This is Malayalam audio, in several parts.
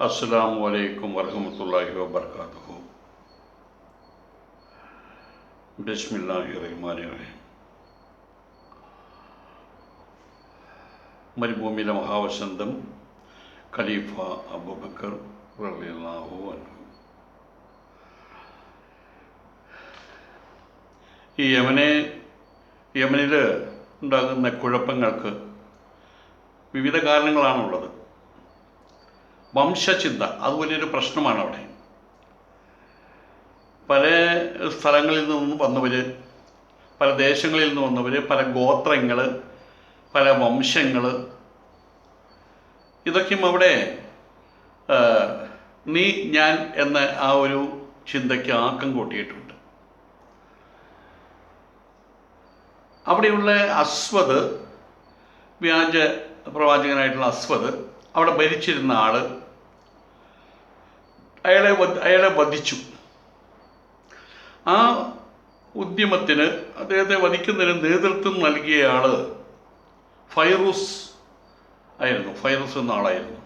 अस्सलामु अलैकुम वरहमतुल्लाहि वबरकातुहू। बिस्मिल्लाहिर्रहमानिर्रहीम। മരുഭൂമിയിലെ മഹാവസന്തം ഖലീഫ അബൂബക്കർ റളിയല്ലാഹു അൻഹു. ഈ യമനിൽ ഉണ്ടാകുന്ന കുഴപ്പങ്ങൾക്ക് വിവിധ കാരണങ്ങളാണുള്ളത്. വംശചിന്ത അത് വലിയൊരു പ്രശ്നമാണ്. അവിടെ പല സ്ഥലങ്ങളിൽ നിന്ന് വന്നവർ, പല ദേശങ്ങളിൽ നിന്ന് വന്നവർ, പല ഗോത്രങ്ങൾ, പല വംശങ്ങൾ, ഇതൊക്കെയും അവിടെ നീ ഞാൻ എന്ന ആ ഒരു ചിന്തയ്ക്ക് ആക്കം കൂട്ടിയിട്ടുണ്ട്. അവിടെയുള്ള അസ്വദ്, വ്യാജ പ്രവാചകനായിട്ടുള്ള അസ്വദ് അവിടെ ഭരിച്ചിരുന്ന ആള് അയാളെ വധിച്ചു. ആ ഉദ്യമത്തിന്, അദ്ദേഹത്തെ വധിക്കുന്നതിന് നേതൃത്വം നൽകിയ ആള് ഫൈറൂസ് ആയിരുന്നു. ഫൈറൂസ് എന്ന ആളായിരുന്നു.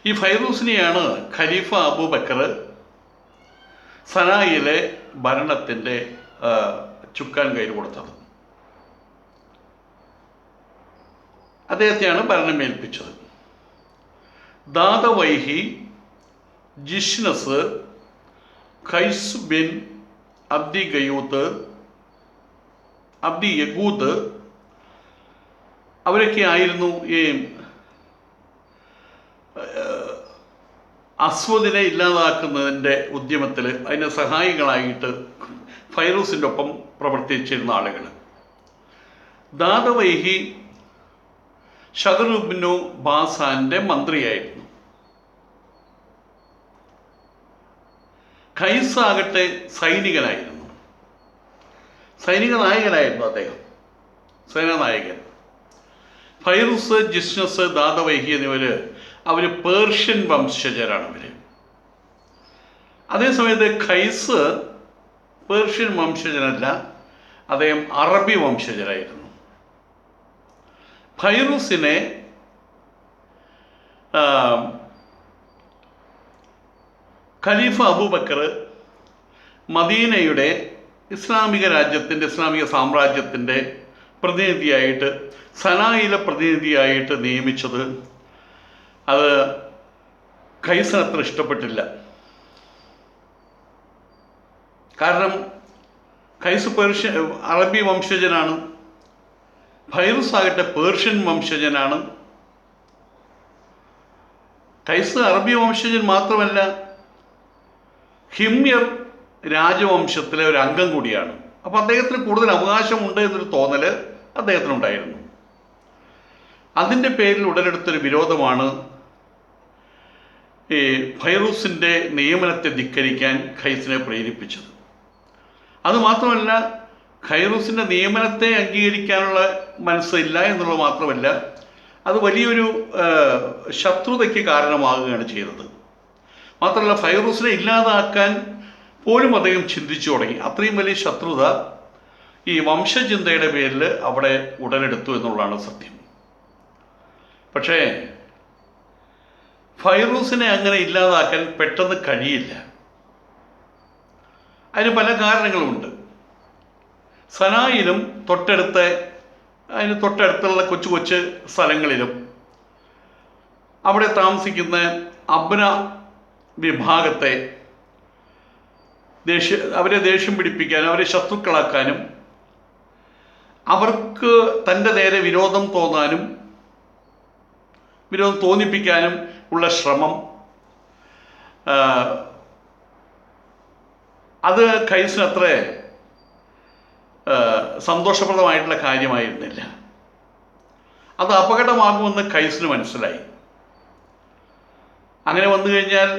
ഈ ഫൈറൂസിനെയാണ് ഖലീഫ അബൂബക്കർ സനായിലെ ഭരണത്തിൻ്റെ ചുക്കാൻ കയ്യിൽ കൊടുത്തത്. അദ്ദേഹത്തെയാണ് ഭരണമേൽപ്പിച്ചത്. ദാദവൈഹി, ജിഷ്നസ്, ഖൈസ് ബിൻ അബ്ദി യഗൂത്ത് അവരൊക്കെ ആയിരുന്നു ഈ അസ്വദിനെ ഇല്ലാതാക്കുന്നതിൻ്റെ ഉദ്യമത്തിൽ അതിന് സഹായികളായിട്ട് ഫൈറൂസിൻ്റെ ഒപ്പം പ്രവർത്തിച്ചിരുന്ന ആളുകൾ. ദാദവൈഹി ഷദറുബ്നു ബാസാന്റെ മന്ത്രിയായിരുന്നു. ഖൈസ് ആകട്ടെ സൈനികനായിരുന്നു, സൈനിക നായകനായിരുന്നു അദ്ദേഹം, സേനാനായകൻ. ഫൈറൂസ്, ജിഷ്നസ്, ദാദവൈഹി അവർ പേർഷ്യൻ വംശജരാണ്. അതേസമയത്ത് ഖൈസ് പേർഷ്യൻ വംശജനല്ല, അദ്ദേഹം അറബി വംശജരായിരുന്നു. ഫൈറൂസിനെ ഖലീഫ അബൂബക്കർ മദീനയുടെ ഇസ്ലാമിക സാമ്രാജ്യത്തിൻ്റെ പ്രതിനിധിയായിട്ട്, സനായിലെ പ്രതിനിധിയായിട്ട് നിയമിച്ചത് അത് ഖൈസിന് അത്ര ഇഷ്ടപ്പെട്ടില്ല. കാരണം ഖൈസ് അറബി വംശജനാണ്, ഫൈറൂസ് ആകട്ടെ പേർഷ്യൻ വംശജനാണ്. ഖൈസ് അറബി വംശജൻ മാത്രമല്ല, ഹിമ്യർ രാജവംശത്തിലെ ഒരു അംഗം കൂടിയാണ്. അപ്പോൾ അദ്ദേഹത്തിന് കൂടുതൽ അവകാശമുണ്ട് എന്നൊരു തോന്നൽ അദ്ദേഹത്തിനുണ്ടായിരുന്നു. അതിൻ്റെ പേരിൽ ഉടലെടുത്തൊരു വിരോധമാണ് ഈ ഫൈറൂസിൻ്റെ നിയമനത്തെ ധിക്കരിക്കാൻ ഖൈസിനെ പ്രേരിപ്പിച്ചത്. അതുമാത്രമല്ല, ഫൈറൂസിൻ്റെ നിയമനത്തെ അംഗീകരിക്കാനുള്ള മനസ്സില്ല എന്നുള്ളത് മാത്രമല്ല, അത് വലിയൊരു ശത്രുതയ്ക്ക് കാരണമാകുകയാണ് ചെയ്തത്. മാത്രമല്ല, ഫൈറൂസിനെ ഇല്ലാതാക്കാൻ പോലും അദ്ദേഹം ചിന്തിച്ചു തുടങ്ങി. അത്രയും വലിയ ശത്രുത ഈ വംശചിന്തയുടെ പേരിൽ അവിടെ ഉടലെടുത്തു എന്നുള്ളതാണ് സത്യം. പക്ഷേ ഫൈറൂസിനെ അങ്ങനെ ഇല്ലാതാക്കാൻ പെട്ടെന്ന് കഴിയില്ല. അതിന് പല കാരണങ്ങളുമുണ്ട്. സനായിലും അതിന് തൊട്ടടുത്തുള്ള കൊച്ചു കൊച്ചു സ്ഥലങ്ങളിലും അവിടെ താമസിക്കുന്ന അബ്ന വിഭാഗത്തെ അവരെ ദേഷ്യം പിടിപ്പിക്കാനും അവരെ ശത്രുക്കളാക്കാനും അവർക്ക് തൻ്റെ നേരെ വിരോധം തോന്നിപ്പിക്കാനും ഉള്ള ശ്രമം അത് ഖൈസിന് അത്ര സന്തോഷപ്രദമായിട്ടുള്ള കാര്യമായിരുന്നില്ല. അത് അപകടമാകുമെന്ന് ഖൈസിന് മനസ്സിലായി. അങ്ങനെ വന്നു കഴിഞ്ഞാൽ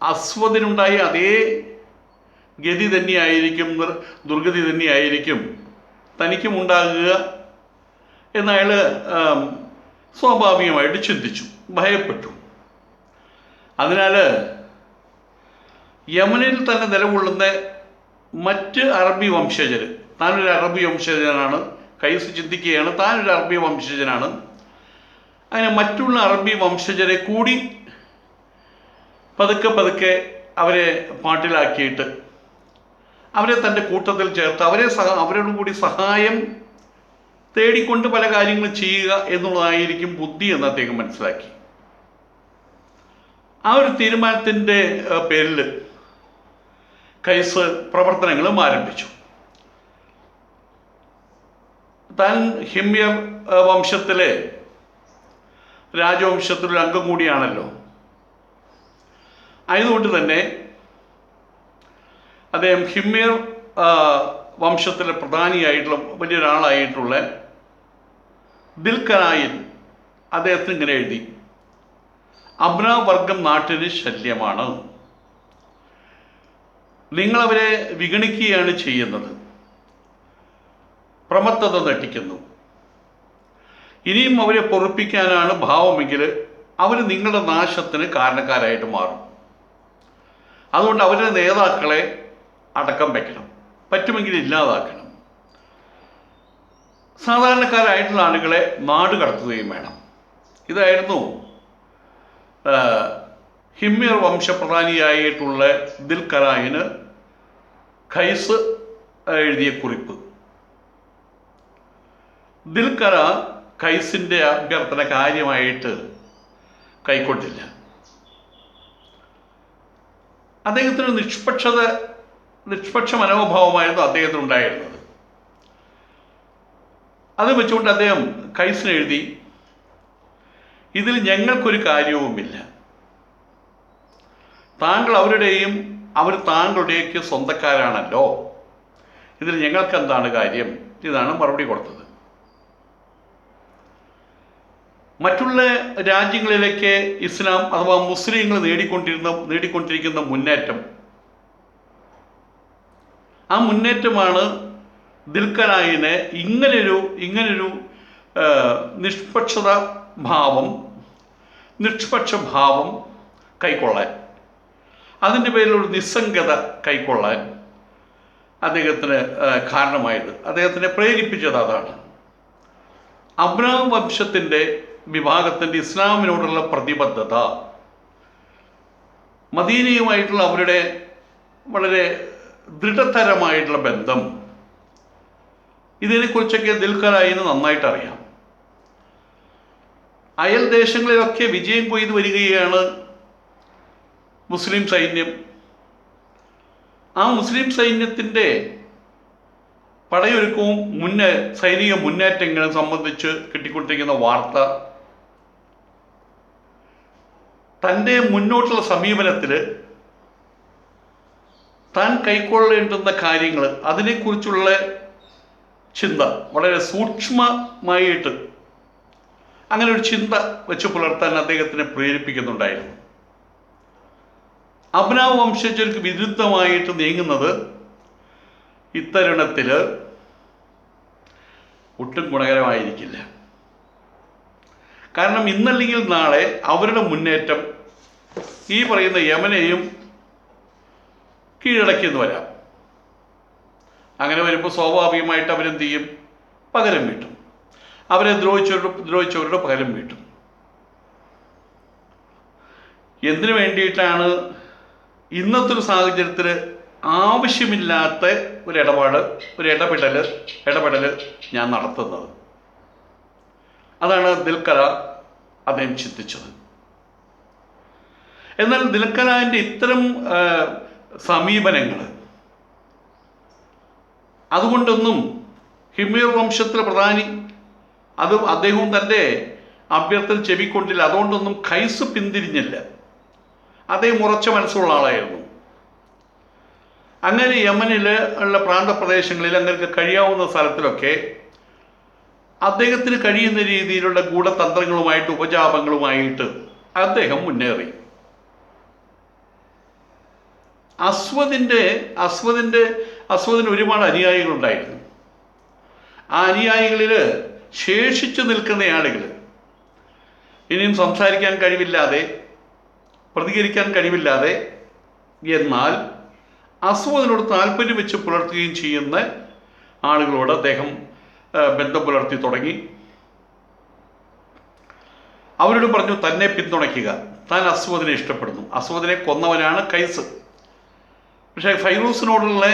അസ്വദിനുണ്ടായ അതേ ഗതി തന്നെയായിരിക്കും, ദുർഗതി തന്നെയായിരിക്കും തനിക്കും ഉണ്ടാകുക എന്നയാൾ സ്വാഭാവികമായിട്ട് ചിന്തിച്ചു, ഭയപ്പെട്ടു. അതിനാൽ യമനിൽ തന്നെ നിലകൊള്ളുന്ന മറ്റ് അറബി വംശജർ, താനൊരു അറബി വംശജനാണ്, ഖൈസ് ചിന്തിക്കുകയാണ് താനൊരു അറബി വംശജനാണ്, അങ്ങനെ മറ്റുള്ള അറബി വംശജരെ കൂടി പതുക്കെ പതുക്കെ അവരെ പാട്ടിലാക്കിയിട്ട് അവരെ തൻ്റെ കൂട്ടത്തിൽ ചേർത്ത് അവരോടും കൂടി സഹായം തേടിക്കൊണ്ട് പല കാര്യങ്ങളും ചെയ്യുക എന്നുള്ളതായിരിക്കും ബുദ്ധി എന്ന് അദ്ദേഹം മനസ്സിലാക്കി. ആ ഒരു തീരുമാനത്തിൻ്റെ പേരിൽ കൈസ് പ്രവർത്തനങ്ങളും ആരംഭിച്ചു. താൻ ഹിമ്യർ വംശത്തിലെ രാജവംശത്തിലൊരു അംഗം കൂടിയാണല്ലോ. ആയതുകൊണ്ട് തന്നെ അദ്ദേഹം ഹിമ്യർ വംശത്തിലെ പ്രധാനിയായിട്ടുള്ള വലിയൊരാളായിട്ടുള്ള ദിൽഖനായിൻ അദ്ദേഹത്തിന് ഇങ്ങനെ എഴുതി: അബ്നാവർഗം നാട്ടിന് ശല്യമാണ്, നിങ്ങളവരെ വിഗണിക്കുകയാണ് ചെയ്യുന്നത്, പ്രമത്തത നട്ടിക്കുന്നു. ഇനിയും അവരെ പൊറുപ്പിക്കാനാണ് ഭാവമെങ്കിൽ അവർ നിങ്ങളുടെ നാശത്തിന് കാരണക്കാരായിട്ട് മാറും. അതുകൊണ്ട് അവരുടെ നേതാക്കളെ അടക്കം വയ്ക്കണം, പറ്റുമെങ്കിൽ ഇല്ലാതാക്കണം. സാധാരണക്കാരായിട്ടുള്ള ആളുകളെ നാട് കടത്തുകയും വേണം. ഇതായിരുന്നു ഹിമ്യർ വംശപ്രധാനിയായിട്ടുള്ള ദിൽഖനായിന് ഖൈസ് എഴുതിയ കുറിപ്പ്. ദിൽഖന ഖൈസിൻ്റെ അഭ്യർത്ഥന കാര്യമായിട്ട് കൈക്കൊണ്ടില്ല. അദ്ദേഹത്തിന് നിഷ്പക്ഷ മനോഭാവമായിരുന്നു അദ്ദേഹത്തിനുണ്ടായിരുന്നത്. അത് വെച്ചുകൊണ്ട് അദ്ദേഹം ഖൈസിന് എഴുതി: ഇതിൽ ഞങ്ങൾക്കൊരു കാര്യവുമില്ല, താങ്കൾ അവരുടെയും അവർ താങ്കളുടെയൊക്കെ സ്വന്തക്കാരാണല്ലോ, ഇതിൽ ഞങ്ങൾക്ക് എന്താണ് കാര്യം? ഇതാണ് മറുപടി കൊടുത്തത്. മറ്റുള്ള രാജ്യങ്ങളിലേക്ക് ഇസ്ലാം അഥവാ മുസ്ലിങ്ങൾ നേടിക്കൊണ്ടിരിക്കുന്ന മുന്നേറ്റം, ആ മുന്നേറ്റമാണ് ദിൽഖനായിനെ ഇങ്ങനൊരു നിഷ്പക്ഷ ഭാവം കൈക്കൊള്ളാൻ, അതിൻ്റെ പേരിലൊരു നിസ്സംഗത കൈക്കൊള്ളാൻ അദ്ദേഹത്തിന് കാരണമായത്, അദ്ദേഹത്തിനെ പ്രേരിപ്പിച്ചത് അതാണ്. അബ്രാം വംശത്തിൻ്റെ വിഭാഗത്തിൻ്റെ ഇസ്ലാമിനോടുള്ള പ്രതിബദ്ധത, മദീനയുമായിട്ടുള്ള അവരുടെ വളരെ ദൃഢതരമായിട്ടുള്ള ബന്ധം, ഇതിനെക്കുറിച്ചൊക്കെ ദിൽഖനായിന് നന്നായിട്ട് അറിയാം. അയൽ ദേശങ്ങളിലൊക്കെ വിജയം കൊയ്ത് വരികയാണ് മുസ്ലിം സൈന്യം. ആ മുസ്ലിം സൈന്യത്തിൻ്റെ പടയൊരുക്കവും സൈനിക മുന്നേറ്റങ്ങളും സംബന്ധിച്ച് കിട്ടിക്കൊണ്ടിരിക്കുന്ന വാർത്ത തൻ്റെ മുന്നോട്ടുള്ള സമീപനത്തിൽ താൻ കൈക്കൊള്ളേണ്ടുന്ന കാര്യങ്ങൾ, അതിനെക്കുറിച്ചുള്ള ചിന്ത വളരെ സൂക്ഷ്മമായിട്ട് അങ്ങനെ ഒരു ചിന്ത വെച്ച് പുലർത്താൻ അദ്ദേഹത്തിനെ പ്രേരിപ്പിക്കുന്നുണ്ടായിരുന്നു. അബ്നാവ് വംശജർക്ക് വിരുദ്ധമായിട്ട് നീങ്ങുന്നത് ഇത്തരുണത്തിൽ ഒട്ടും ഗുണകരമായിരിക്കില്ല. കാരണം ഇന്നല്ലെങ്കിൽ നാളെ അവരുടെ മുന്നേറ്റം ഈ പറയുന്ന യമനെയും കീഴടക്കിയെന്ന് വരാം. അങ്ങനെ വരുമ്പോൾ സ്വാഭാവികമായിട്ട് അവരെന്ത് ചെയ്യും? പകരം വീട്ടും. അവരെ ദ്രോഹിച്ചവരുടെ പകരം വീട്ടും. എന്തിനു വേണ്ടിയിട്ടാണ് ഇന്നത്തെ ഒരു സാഹചര്യത്തിൽ ആവശ്യമില്ലാത്ത ഒരു ഇടപെടൽ ഞാൻ നടത്തുന്നത്? അതാണ് ദിൽഖന അദ്ദേഹം ചിന്തിച്ചത്. എന്നാൽ ദിൽഖനാൻ്റെ ഇത്തരം സമീപനങ്ങൾ അതുകൊണ്ടൊന്നും ഹിമ്യർ വംശത്തിലെ പ്രധാനി അദ്ദേഹവും തൻ്റെ അഭ്യർത്ഥന ചെവിക്കൊണ്ടില്ല. അതുകൊണ്ടൊന്നും ഖൈസ് പിന്തിരിഞ്ഞില്ല. അദ്ദേഹം ഉറച്ച മനസ്സുള്ള ആളായിരുന്നു. അങ്ങനെ യമനിൽ ഉള്ള പ്രാന്തപ്രദേശങ്ങളിൽ അങ്ങനെ കഴിയാവുന്ന സ്ഥലത്തിലൊക്കെ അദ്ദേഹത്തിന് കഴിയുന്ന രീതിയിലുള്ള ഗൂഢതന്ത്രങ്ങളുമായിട്ട് ഉപജാപങ്ങളുമായിട്ട് അദ്ദേഹം മുന്നേറി. അസ്വദിന് ഒരുപാട് അനുയായികളുണ്ടായിരുന്നു. ആ അനുയായികളിൽ ശേഷിച്ചു നിൽക്കുന്ന ആളുകൾ ഇനിയും സംസാരിക്കാൻ കഴിവില്ലാതെ, പ്രതികരിക്കാൻ കഴിവില്ലാതെ, എന്നാൽ അസ്വദിനോട് താല്പര്യം വെച്ച് പുലർത്തുകയും ചെയ്യുന്ന ആളുകളോട് അദ്ദേഹം ബന്ധം പുലർത്തി തുടങ്ങി. അവരോട് പറഞ്ഞു, തന്നെ പിന്തുണയ്ക്കുക, താൻ അസ്വദിനെ ഇഷ്ടപ്പെടുന്നു. അസ്വദിനെ കൊന്നവനാണ് കൈസ്. പക്ഷേ ഫൈറൂസിനോടുള്ള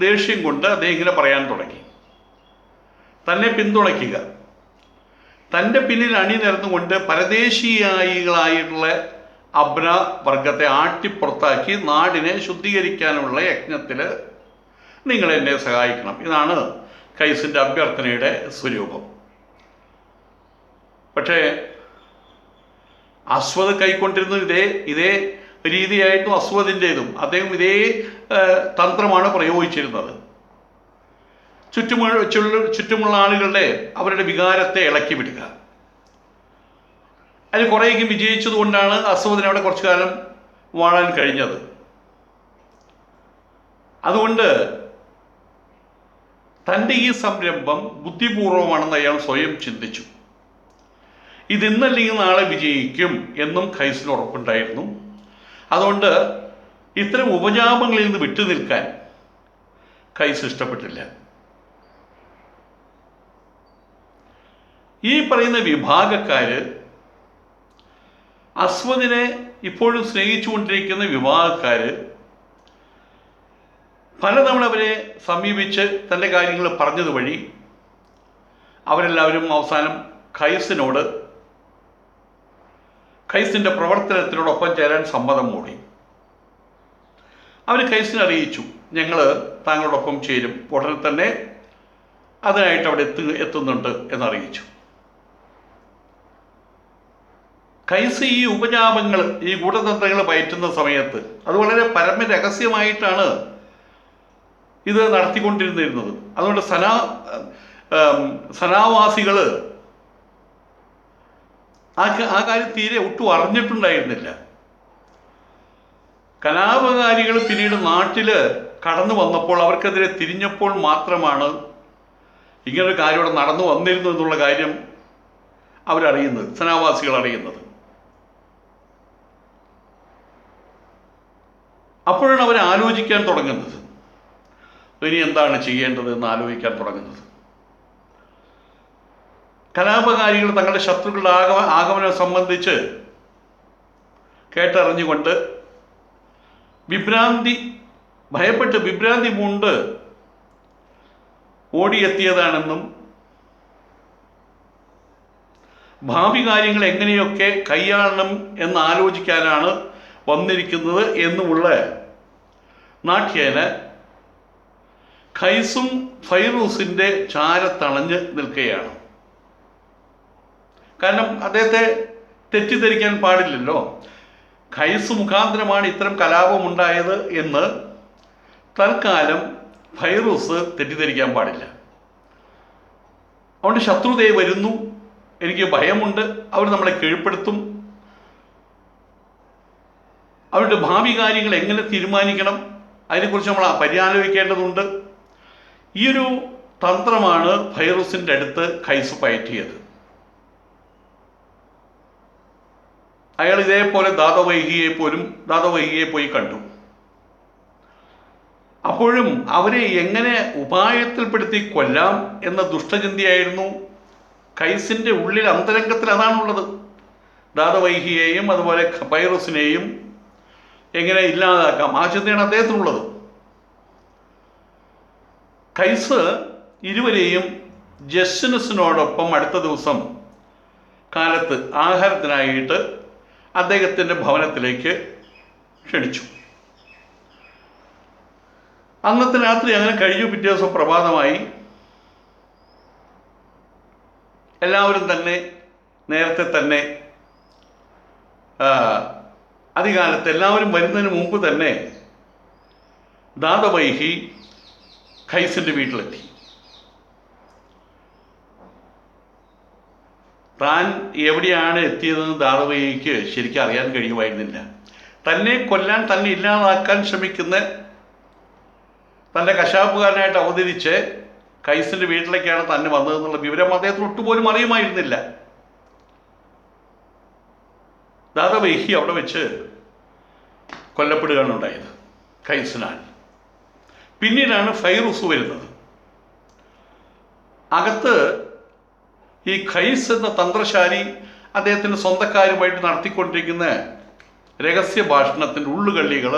ദേഷ്യം കൊണ്ട് അദ്ദേഹം ഇങ്ങനെ പറയാൻ തുടങ്ങി, തന്നെ പിന്തുണയ്ക്കുക, തൻ്റെ പിന്നിൽ അണിനിരന്നുകൊണ്ട് പരദേശിയായികളായിട്ടുള്ള അബ്ന വർഗത്തെ ആട്ടിപ്പുറത്താക്കി നാടിനെ ശുദ്ധീകരിക്കാനുള്ള യജ്ഞത്തിൽ നിങ്ങൾ എന്നെ സഹായിക്കണം. ഇതാണ് കൈസിൻ്റെ അഭ്യർത്ഥനയുടെ സ്വരൂപം. പക്ഷേ അസ്വദ് കൈക്കൊണ്ടിരുന്നത് ഇതേ രീതിയായിട്ടും അസ്വദിൻ്റേതും. അദ്ദേഹം ഇതേ തന്ത്രമാണ് പ്രയോഗിച്ചിരുന്നത്. ചുറ്റുമുള്ള ആളുകളുടെ അവരുടെ വികാരത്തെ ഇളക്കി വിടുക. അതിൽ കുറേയെങ്കിലും വിജയിച്ചതുകൊണ്ടാണ് അസ്വദിന് അവിടെ കുറച്ചു കാലം വാഴാൻ കഴിഞ്ഞത്. അതുകൊണ്ട് തൻ്റെ ഈ സംരംഭം ബുദ്ധിപൂർവമാണെന്ന് അയാൾ സ്വയം ചിന്തിച്ചു. ഇതിന്നല്ലെങ്കിൽ നാളെ വിജയിക്കും എന്നും ഖൈസിന് ഉറപ്പുണ്ടായിരുന്നു. അതുകൊണ്ട് ഇത്തരം ഉപജാപങ്ങളിൽ നിന്ന് വിട്ടുനിൽക്കാൻ ഖൈസ് ഇഷ്ടപ്പെട്ടില്ല. ഈ പറയുന്ന വിഭാഗക്കാർ അസ്വദിനെ ഇപ്പോഴും സ്നേഹിച്ചുകൊണ്ടിരിക്കുന്ന വിഭാഗക്കാർ പലതവണ അവരെ സമീപിച്ച് തൻ്റെ കാര്യങ്ങൾ പറഞ്ഞത് വഴി അവരെല്ലാവരും അവസാനം ഖൈസിൻ്റെ പ്രവർത്തനത്തിനോടൊപ്പം ചേരാൻ സമ്മതം മൂടി. അവർ ഖൈസിനെ അറിയിച്ചു, ഞങ്ങൾ താങ്കളോടൊപ്പം ചേരും, ഉടനെ തന്നെ അതിനായിട്ട് അവിടെ എത്തുന്നുണ്ട് എന്നറിയിച്ചു. ഖൈസ് ഈ ഉപജാപങ്ങൾ, ഈ ഗൂഢതന്ത്രങ്ങൾ പയറ്റുന്ന സമയത്ത് അത് വളരെ പരമരഹസ്യമായിട്ടാണ് ഇത് നടത്തിക്കൊണ്ടിരുന്നിരുന്നത്. അതുകൊണ്ട് സനാവാസികൾ ആ കാര്യം തീരെ ഒട്ടും അറിഞ്ഞിട്ടുണ്ടായിരുന്നില്ല. കലാപകാരികൾ പിന്നീട് നാട്ടിൽ കടന്നു വന്നപ്പോൾ, അവർക്കെതിരെ തിരിഞ്ഞപ്പോൾ മാത്രമാണ് ഇങ്ങനൊരു കാര്യം ഇവിടെ നടന്നു വന്നിരുന്നു എന്നുള്ള കാര്യം അവരറിയുന്നത്, സനാവാസികൾ അറിയുന്നത്. അപ്പോഴാണ് അവർ ആലോചിക്കാൻ തുടങ്ങുന്നത്, ഇനി എന്താണ് ചെയ്യേണ്ടത് എന്ന് ആലോചിക്കാൻ തുടങ്ങുന്നത്. കലാപകാരികൾ തങ്ങളുടെ ശത്രുക്കളുടെ ആഗമനം സംബന്ധിച്ച് കേട്ടറിഞ്ഞുകൊണ്ട് ഭയപ്പെട്ട് വിഭ്രാന്തി പൂണ്ട് ഓടിയെത്തിയതാണെന്നും ഭാവി കാര്യങ്ങൾ എങ്ങനെയൊക്കെ കൈയാളണം എന്ന് ആലോചിക്കാനാണ് വന്നിരിക്കുന്നത് എന്നുമുള്ള നാട്യേന ഖൈസും ഫൈറൂസിൻ്റെ ചാരത്തണഞ്ഞ് നിൽക്കുകയാണ്. കാരണം അദ്ദേഹത്തെ തെറ്റിദ്ധരിക്കാൻ പാടില്ലല്ലോ. ഖൈസ് മുഖാന്തരമാണ് ഇത്തരം കലാപമുണ്ടായത് എന്ന് തൽക്കാലം ഫൈറൂസ് തെറ്റിദ്ധരിക്കാൻ പാടില്ല. അതുകൊണ്ട് ശത്രുതയെ വരുന്നു, എനിക്ക് ഭയമുണ്ട്, അവർ നമ്മളെ കീഴ്പ്പെടുത്തും, അവരുടെ ഭാവി കാര്യങ്ങൾ എങ്ങനെ തീരുമാനിക്കണം അതിനെക്കുറിച്ച് നമ്മൾ പര്യാലോചിക്കേണ്ടതുണ്ട്. ഈയൊരു തന്ത്രമാണ് ഫൈറൂസിൻ്റെ അടുത്ത് ഖൈസ് പയറ്റിയത്. അയാൾ ഇതേപോലെ ദാദവൈഹിയെ പോയി കണ്ടു. അപ്പോഴും അവരെ എങ്ങനെ ഉപായത്തിൽപ്പെടുത്തി കൊല്ലാം എന്ന ദുഷ്ടചിന്തയായിരുന്നു ഖൈസിൻ്റെ ഉള്ളിൽ, അന്തരംഗത്തിൽ അതാണുള്ളത്. ദാദവൈഹിയെയും അതുപോലെ ഫൈറൂസിനെയും എങ്ങനെ ഇല്ലാതാക്കാം, ആ ചിന്തയാണ് അദ്ദേഹത്തിനുള്ളത്. ഖൈസ് ഇരുവരെയും ജസ്റ്റിനസിനോടൊപ്പം അടുത്ത ദിവസം കാലത്ത് ആഹാരത്തിനായിട്ട് അദ്ദേഹത്തിൻ്റെ ഭവനത്തിലേക്ക് ക്ഷണിച്ചു. അന്നത്തെ രാത്രി അങ്ങനെ കഴിഞ്ഞു. പിറ്റേ ദിവസം പ്രഭാതമായി. എല്ലാവരും തന്നെ നേരത്തെ തന്നെ അധികാലത്ത് എല്ലാവരും വരുന്നതിന് മുമ്പ് തന്നെ ദാദവൈഹി ഖൈസിൻ്റെ വീട്ടിലെത്തി. താൻ എവിടെയാണ് എത്തിയതെന്ന് ദാദവൈഹിക്ക് ശരിക്കും അറിയാൻ കഴിയുമായിരുന്നില്ല. തന്നെ കൊല്ലാൻ, തന്നെ ഇല്ലാതാക്കാൻ ശ്രമിക്കുന്ന തൻ്റെ കശാപ്പുകാരനായിട്ട് അവതരിച്ച് ഖൈസിൻ്റെ വീട്ടിലേക്കാണ് തന്നെ വന്നതെന്നുള്ള വിവരം അദ്ദേഹത്തിന് ഒട്ടുപോലും അറിയുമായിരുന്നില്ല. ദാദവൈഹി അവിടെ വെച്ച് കൊല്ലപ്പെടുകയാണ് ഉണ്ടായത് ഖൈസിനാൽ. പിന്നീടാണ് ഫൈറൂസ് വരുന്നത്. അകത്ത് ഈ ഖൈസ് എന്ന തന്ത്രശാലി അദ്ദേഹത്തിൻ്റെ സ്വന്തക്കാരുമായിട്ട് നടത്തിക്കൊണ്ടിരിക്കുന്ന രഹസ്യ ഭാഷണത്തിൻ്റെ ഉള്ളുകള്ളികൾ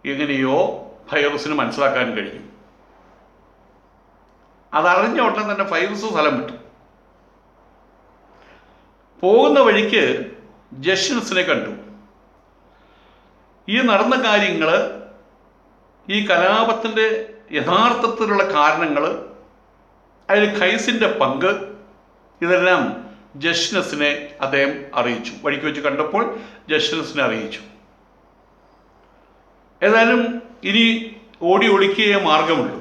എങ്ങനെയോ ഫൈറൂസിന് മനസ്സിലാക്കാൻ കഴിഞ്ഞു. അതറിഞ്ഞ ഉടനെ തന്നെ ഫൈറൂസ് സ്ഥലം വിട്ടു. പോകുന്ന വഴിക്ക് ജഷ്യസിനെ കണ്ടു. ഈ നടന്ന കാര്യങ്ങൾ, ഈ കലാപത്തിൻ്റെ യഥാർത്ഥത്തിലുള്ള കാരണങ്ങൾ, അതിൽ ഖൈസിൻ്റെ പങ്ക്, ഇതെല്ലാം ജഷ്യസിനെ അദ്ദേഹം അറിയിച്ചു. വഴിക്ക് വെച്ച് കണ്ടപ്പോൾ ജഷ്യസിനെ അറിയിച്ചു. ഏതായാലും ഇനി ഓടി ഒളിക്കുകയേ മാർഗമുള്ളൂ.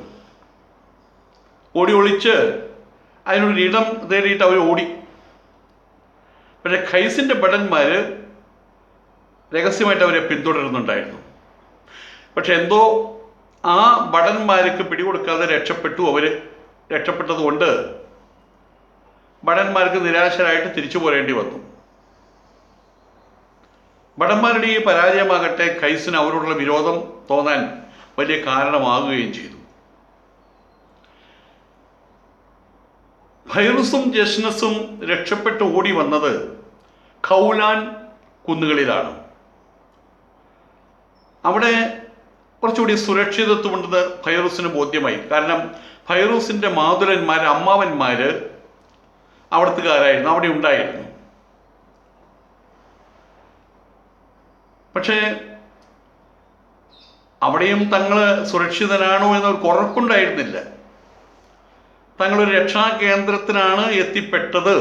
ഓടി ഒളിച്ച് അതിനൊരു ഇടം തേടിയിട്ട് അവർ ഓടി. പക്ഷേ ഖൈസിൻ്റെ ഭടന്മാർ രഹസ്യമായിട്ട് അവരെ പിന്തുടരുന്നുണ്ടായിരുന്നു. പക്ഷെ എന്തോ ആ ഭടന്മാർക്ക് പിടികൊടുക്കാതെ രക്ഷപ്പെട്ടതുകൊണ്ട് ഭടന്മാർക്ക് നിരാശരായിട്ട് തിരിച്ചു പോരേണ്ടി വന്നു. ഭടന്മാരുടെ ഈ പരാജയമാകട്ടെ ഖൈസിന് അവരോടുള്ള വിരോധം തോന്നാൻ വലിയ കാരണമാകുകയും ചെയ്തു. ഫൈറൂസും ജഷ്യസും രക്ഷപ്പെട്ട് ഓടി വന്നത് ഖൗലാൻ കുന്നുകളിലാണ്. അവിടെ കുറച്ചുകൂടി സുരക്ഷിതത്വമുണ്ടെന്ന് ഫൈറൂസിന് ബോധ്യമായി. കാരണം ഫൈറൂസിൻ്റെ മാതുലന്മാർ, അമ്മാവന്മാർ അവിടുത്തുകാരായിരുന്നു, അവിടെ ഉണ്ടായിരുന്നു. പക്ഷേ അവിടെയും തങ്ങൾ സുരക്ഷിതനാണോ എന്നവർക്ക് ഉറപ്പുണ്ടായിരുന്നില്ല. തങ്ങളൊരു രക്ഷാകേന്ദ്രത്തിനാണ് എത്തിപ്പെട്ടത്.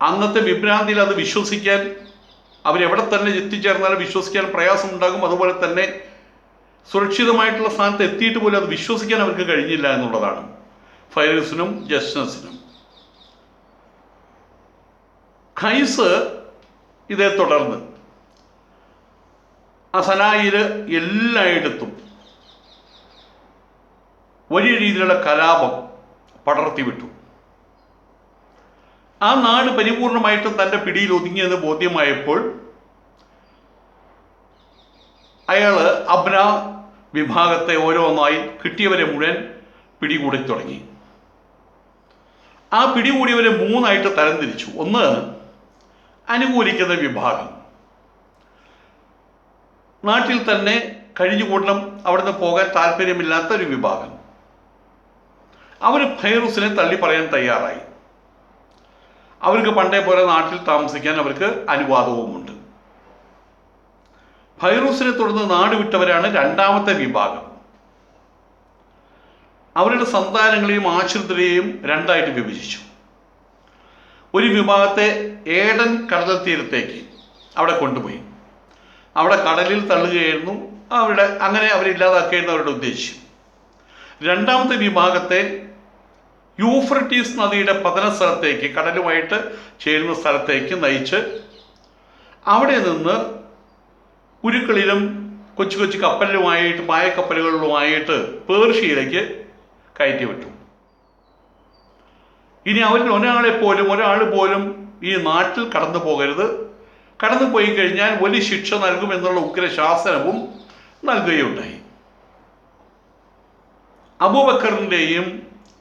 അന്നത്തെ വിഭ്രാന്തിയിൽ അത് വിശ്വസിക്കാൻ, അവരെവിടെ തന്നെ എത്തിച്ചേർന്നാലും വിശ്വസിക്കാൻ പ്രയാസമുണ്ടാകും. അതുപോലെ തന്നെ സുരക്ഷിതമായിട്ടുള്ള സ്ഥാനത്ത് എത്തിയിട്ട് പോലും അത് വിശ്വസിക്കാൻ അവർക്ക് കഴിഞ്ഞില്ല എന്നുള്ളതാണ് ഫൈറൂസിനും ജഷ്യസിനും. ഖൈസ് ഇതേ തുടർന്ന് അസനായിൽ എല്ലായിടത്തും വലിയ രീതിയിലുള്ള കലാപം പടർത്തിവിട്ടു. ആ നാട് പരിപൂർണമായിട്ടും തൻ്റെ പിടിയിൽ ഒതുങ്ങിയെന്ന് ബോധ്യമായപ്പോൾ അയാൾ അബ്ന വിഭാഗത്തെ ഓരോന്നായി കിട്ടിയവരെ മുഴുവൻ പിടികൂടി തുടങ്ങി. ആ പിടികൂടിയവരെ മൂന്നായിട്ട് തരംതിരിച്ചു. ഒന്ന്, അനുകൂലിക്കുന്ന വിഭാഗം, നാട്ടിൽ തന്നെ കഴിഞ്ഞുകൂടണം, അവിടുന്ന് പോകാൻ താല്പര്യമില്ലാത്ത ഒരു വിഭാഗം. അവർ ഫൈറൂസിനെ തള്ളി പറയാൻ തയ്യാറായി. അവർക്ക് പണ്ടേ പോലെ നാട്ടിൽ താമസിക്കാൻ അവർക്ക് അനുവാദവുമുണ്ട്. ഫൈറൂസിനെ തുടർന്ന് നാട് വിട്ടവരാണ് രണ്ടാമത്തെ വിഭാഗം. അവരുടെ സന്താനങ്ങളെയും ആശ്രിതരെയും രണ്ടായിട്ട് വിഭജിച്ചു. ഒരു വിഭാഗത്തെ ഏഡൻ കടൽ തീരത്തേക്ക് അവിടെ കൊണ്ടുപോയി, അവിടെ കടലിൽ തള്ളുകയായിരുന്നു. അങ്ങനെ അവരില്ലാതാക്കുകയായിരുന്നു അവരുടെ ഉദ്ദേശം. രണ്ടാമത്തെ വിഭാഗത്തെ യൂഫ്രട്ടീസ് നദിയുടെ പതന സ്ഥലത്തേക്ക്, കടലുമായിട്ട് ചേരുന്ന സ്ഥലത്തേക്ക് നയിച്ച് അവിടെ നിന്ന് ഉരുക്കളിലും കൊച്ചു കൊച്ചു കപ്പലിലുമായിട്ട്, പായക്കപ്പലുകളിലുമായിട്ട് പേർഷ്യയിലേക്ക് കയറ്റിവിട്ടു. ഇനി അവരിൽ ഒരാൾ പോലും ഈ നാട്ടിൽ കടന്നു പോകരുത്, കടന്നു പോയി കഴിഞ്ഞാൽ വലിയ ശിക്ഷ നൽകുമെന്നുള്ള ഉഗ്രശാസനവും നൽകുകയുണ്ടായി. അബൂബക്കറിൻ്റെയും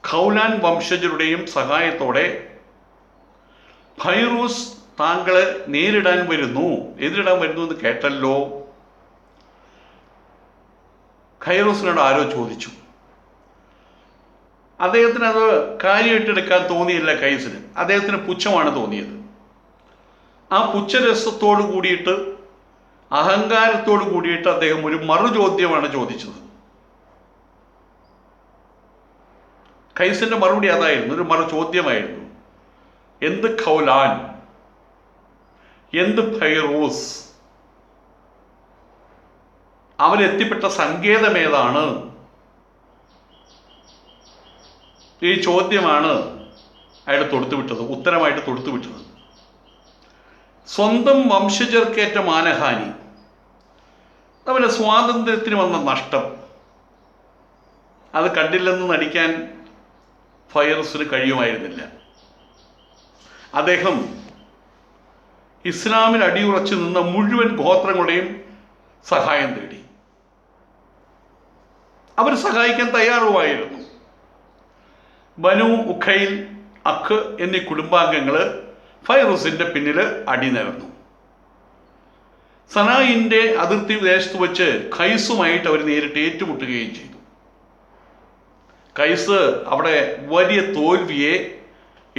ഖൗലാൻ വംശജരുടെയും സഹായത്തോടെ ഫൈറൂസ് താങ്കളെ എതിരിടാൻ വരുന്നു എന്ന് കേട്ടല്ലോ. ഫൈറൂസിനോട് ആരോ ചോദിച്ചു. അദ്ദേഹത്തിന് അത് കാര്യമായിട്ടെടുക്കാൻ തോന്നിയില്ല. ഖൈസിന് അദ്ദേഹത്തിന് പുച്ഛമാണ് തോന്നിയത്. ആ പുച്ഛരസത്തോട് കൂടിയിട്ട്, അഹങ്കാരത്തോട് കൂടിയിട്ട് അദ്ദേഹം ഒരു മറുചോദ്യമാണ് ചോദിച്ചത്. ഖൈസിന്റെ മറുപടി അതായിരുന്നു, ഒരു മറുചോദ്യമായിരുന്നു. എന്ത് ഖൗലാൻ, എന്ത് ഫൈറൂസ്, അവരെത്തിപ്പെട്ട സങ്കേതം ഏതാണ്? ഈ ചോദ്യമാണ് അയാൾ തൊടുത്തുവിട്ടത്, ഉത്തരമായിട്ട് തൊടുത്തുവിട്ടത്. സ്വന്തം വംശജർക്കേറ്റ മാനഹാനി, അവരുടെ സ്വാതന്ത്ര്യത്തിന് വന്ന നഷ്ടം, അത് കണ്ടില്ലെന്ന് നടിക്കാൻ ഫൈറൂസിന് കഴിയുമായിരുന്നില്ല. അദ്ദേഹം ഇസ്ലാമിൽ അടിയുറച്ചു നിന്ന മുഴുവൻ ഗോത്രങ്ങളുടെയും സഹായം തേടി. അവർ സഹായിക്കാൻ തയ്യാറുമായിരുന്നു. ബനു ഉഖൈൽ, അഖ് എന്നീ കുടുംബാംഗങ്ങൾ ഫൈറൂസിൻ്റെ പിന്നിൽ അടിനിരന്നു. സനായിൻ്റെ അതിർത്തി ദേശത്ത് വെച്ച് ഖൈസുമായിട്ട് അവർ നേരിട്ട് ഏറ്റുമുട്ടുകയും ചെയ്തു. ഖൈസ് അവിടെ വലിയ തോൽവിയെ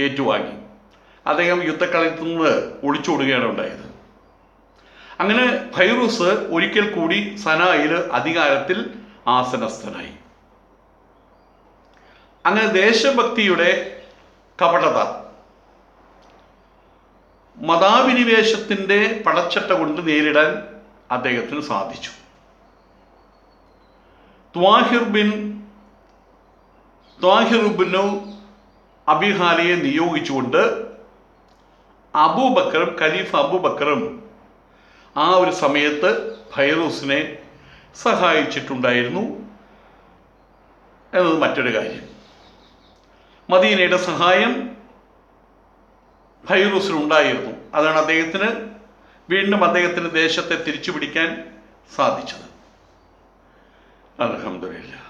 ഏറ്റുവാങ്ങി. അദ്ദേഹം യുദ്ധക്കളത്തിൽ നിന്ന് ഒളിച്ചോടുകയാണ് ഉണ്ടായത്. അങ്ങനെ ഫൈറൂസ് ഒരിക്കൽ കൂടി സനായിൽ അധികാരത്തിൽ ആസനസ്ഥനായി. അങ്ങനെ ദേശഭക്തിയുടെ കപടത, മതാവിനിവേശത്തിൻ്റെ പടച്ചട്ട കൊണ്ട് നേരിടാൻ അദ്ദേഹത്തിന് സാധിച്ചു. ത്വാഹിറുബ്നു അബിഹാലയെ നിയോഗിച്ചുകൊണ്ട് അബൂബക്കറും ഖലീഫ അബൂബക്കറും ആ ഒരു സമയത്ത് ഫൈറൂസിനെ സഹായിച്ചിട്ടുണ്ടായിരുന്നു എന്നത് മറ്റൊരു കാര്യം. മദീനയുടെ സഹായം ഫൈറൂസിനുണ്ടായിരുന്നു. അതാണ് അദ്ദേഹത്തിന് വീണ്ടും അദ്ദേഹത്തിന് ദേശത്തെ തിരിച്ചു പിടിക്കാൻ സാധിച്ചത്. അൽഹംദുലില്ലാഹ്.